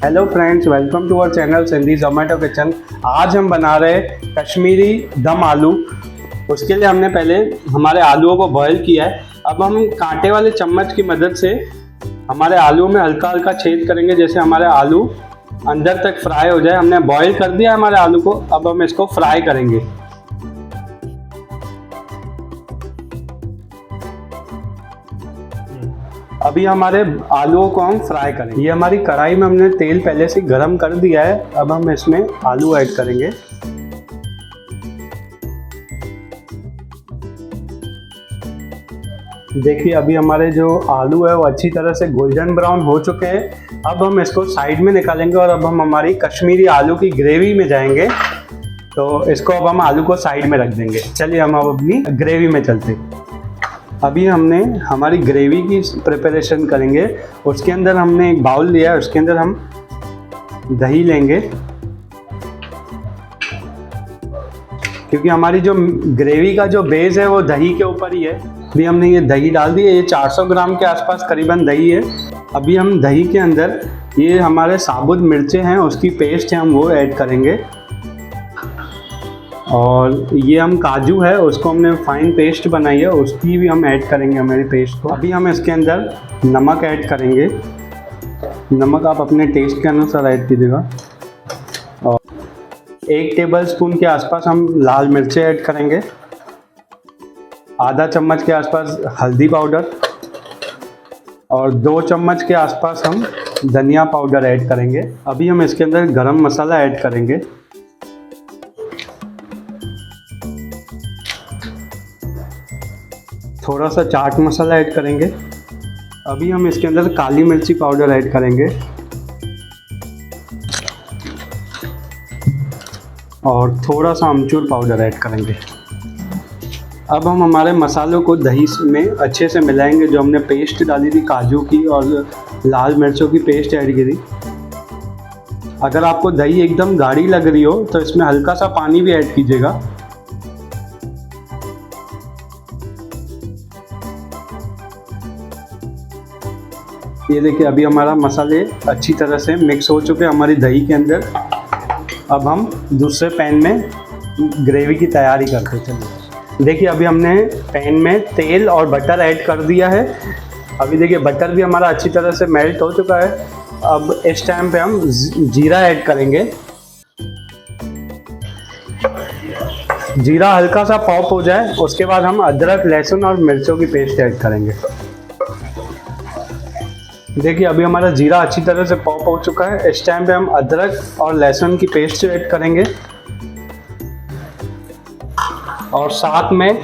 Hello friends, welcome to our channel Sindhi Zomato kitchen. आज हम बना रहे कश्मीरी दम आलू। उसके लिए हमने पहले हमारे आलूओं को बॉईल किया है। अब हम कांटे वाले चम्मच की मदद से हमारे आलूओं में हल्का हल्का छेद करेंगे, जैसे हमारे आलू अंदर तक फ्राई हो जाए। हमने बॉईल कर दिया हमारे आलू को, अब हम इसको फ्राई करेंगे। अभी हमारे आलूओं को हम फ्राई करेंगे। ये हमारी कढ़ाई में हमने तेल पहले से गरम कर दिया है। अब हम इसमें आलू ऐड करेंगे। देखिए, अभी हमारे जो आलू है वो अच्छी तरह से गोल्डन ब्राउन हो चुके हैं। अब हम इसको साइड में निकालेंगे और अब हम हमारी कश्मीरी आलू की ग्रेवी में जाएंगे। तो इसको अब हम आलू को साइड में रख देंगे। चलिए हम अब अपनी ग्रेवी में चलते हैं। अभी हमने हमारी ग्रेवी की प्रिपरेशन करेंगे। उसके अंदर हमने एक बाउल लिया है, उसके अंदर हम दही लेंगे, क्योंकि हमारी जो ग्रेवी का जो बेस है वो दही के ऊपर ही है। अभी हमने ये दही डाल दी है। ये 400 ग्राम के आसपास करीबन दही है। अभी हम दही के अंदर ये हमारे साबुत मिर्चें हैं, उसकी पेस्ट है, हम वो ऐड करेंगे। और ये हम काजू है, उसको हमने फाइन पेस्ट बनाई है, उसकी भी हम ऐड करेंगे हमारी पेस्ट को। अभी हम इसके अंदर नमक ऐड करेंगे। नमक आप अपने टेस्ट के अनुसार ऐड कीजिएगा। और 1 टेबलस्पून के आसपास हम लाल मिर्चें ऐड करेंगे। आधा चम्मच के आसपास हल्दी पाउडर और 2 चम्मच के आसपास हम धनिया पाउडर ऐड करेंगे। अभी हम इसके अंदर गरम मसाला ऐड करेंगे। थोड़ा सा चाट मसाला ऐड करेंगे। अभी हम इसके अंदर काली मिर्ची पाउडर ऐड करेंगे और थोड़ा सा अमचूर पाउडर ऐड करेंगे। अब हम हमारे मसालों को दही में अच्छे से मिलाएंगे। जो हमने पेस्ट डाली थी काजू की और लाल मिर्चों की पेस्ट ऐड की थी। अगर आपको दही एकदम गाढ़ी लग रही हो तो इसमें हल्का सा पानी भी ऐड कीजिएगा। ये देखिए, अभी हमारा मसाले अच्छी तरह से मिक्स हो चुके हैं हमारी दही के अंदर। अब हम दूसरे पैन में ग्रेवी की तैयारी करते चलिए। देखिए, अभी हमने पैन में तेल और बटर ऐड कर दिया है। अभी देखिए, बटर भी हमारा अच्छी तरह से मेल्ट हो चुका है। अब इस टाइम पे हम जीरा ऐड करेंगे। जीरा हल्का सा पॉप हो जाए, उसके बाद हम अदरक, लहसुन और मिर्चों की पेस्ट ऐड करेंगे। देखिए, अभी हमारा जीरा अच्छी तरह से पॉप हो चुका है। इस टाइम पे हम अदरक और लहसुन की पेस्ट ऐड करेंगे और साथ में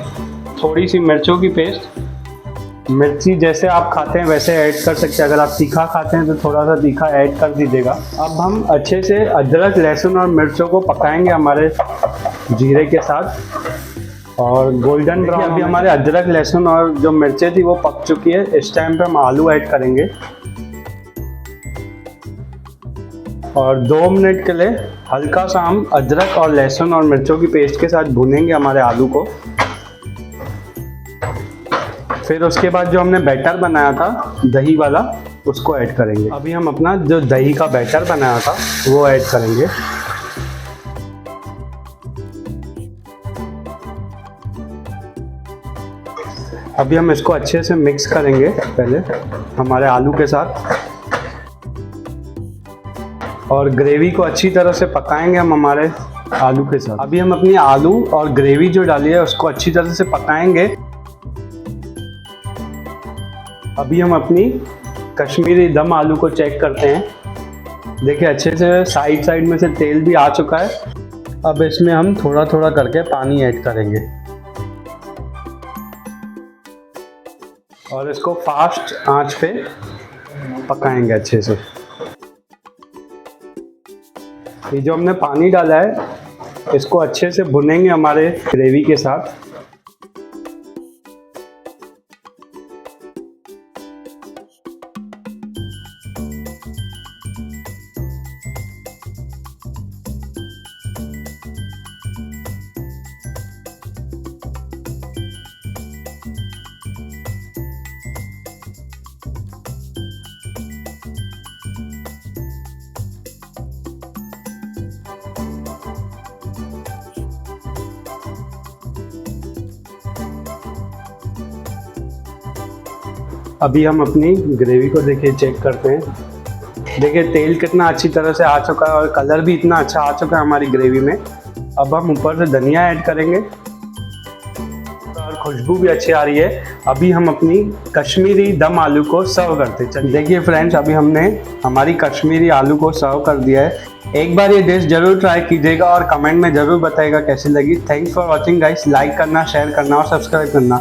थोड़ी सी मिर्चों की पेस्ट। मिर्ची जैसे आप खाते हैं वैसे ऐड कर सकते हैं। अगर आप तीखा खाते हैं तो थोड़ा सा तीखा ऐड कर दीजिएगा। अब हम अच्छे से अदरक, लहसुन और मिर्चों को पकाएंगे हमारे जीरे के साथ और गोल्डन ब्राउन। अभी हमारे अदरक, लहसुन और जो मिर्चें थी वो पक चुकी है। इस टाइम पे हम आलू ऐड करेंगे और 2 मिनट के लिए हल्का सा हम अदरक और लहसुन और मिर्चों की पेस्ट के साथ भूनेंगे हमारे आलू को। फिर उसके बाद जो हमने बैटर बनाया था दही वाला, उसको ऐड करेंगे। अभी हम अपना जो दही का बैटर बनाया था वो ऐड करेंगे। अभी हम इसको अच्छे से मिक्स करेंगे पहले हमारे आलू के साथ और ग्रेवी को अच्छी तरह से पकाएंगे हम हमारे आलू के साथ। अभी हम अपनी आलू और ग्रेवी जो डाली है उसको अच्छी तरह से पकाएंगे। अभी हम अपनी कश्मीरी दम आलू को चेक करते हैं। देखिए, अच्छे से साइड में से तेल भी आ चुका है। अब इसमें हम थोड़ा थोड़ा करके पानी ऐड करेंगे और इसको फास्ट आंच पे पकाएंगे अच्छे से। ये जो हमने पानी डाला है इसको अच्छे से भुनेंगे हमारे ग्रेवी के साथ। अभी हम अपनी ग्रेवी को देखिए चेक करते हैं। देखिए तेल कितना अच्छी तरह से आ चुका है और कलर भी इतना अच्छा आ चुका है हमारी ग्रेवी में। अब हम ऊपर से धनिया ऐड करेंगे और खुशबू भी अच्छी आ रही है। अभी हम अपनी कश्मीरी दम आलू को सर्व करते हैं। देखिए फ्रेंड्स, अभी हमने हमारी कश्मीरी आलू को सर्व कर दिया है। एक बार ये डिश जरूर ट्राई कीजिएगा और कमेंट में ज़रूर बताइएगा कैसी लगी। Thanks for watching guys. Like करना, शेयर करना और सब्सक्राइब करना।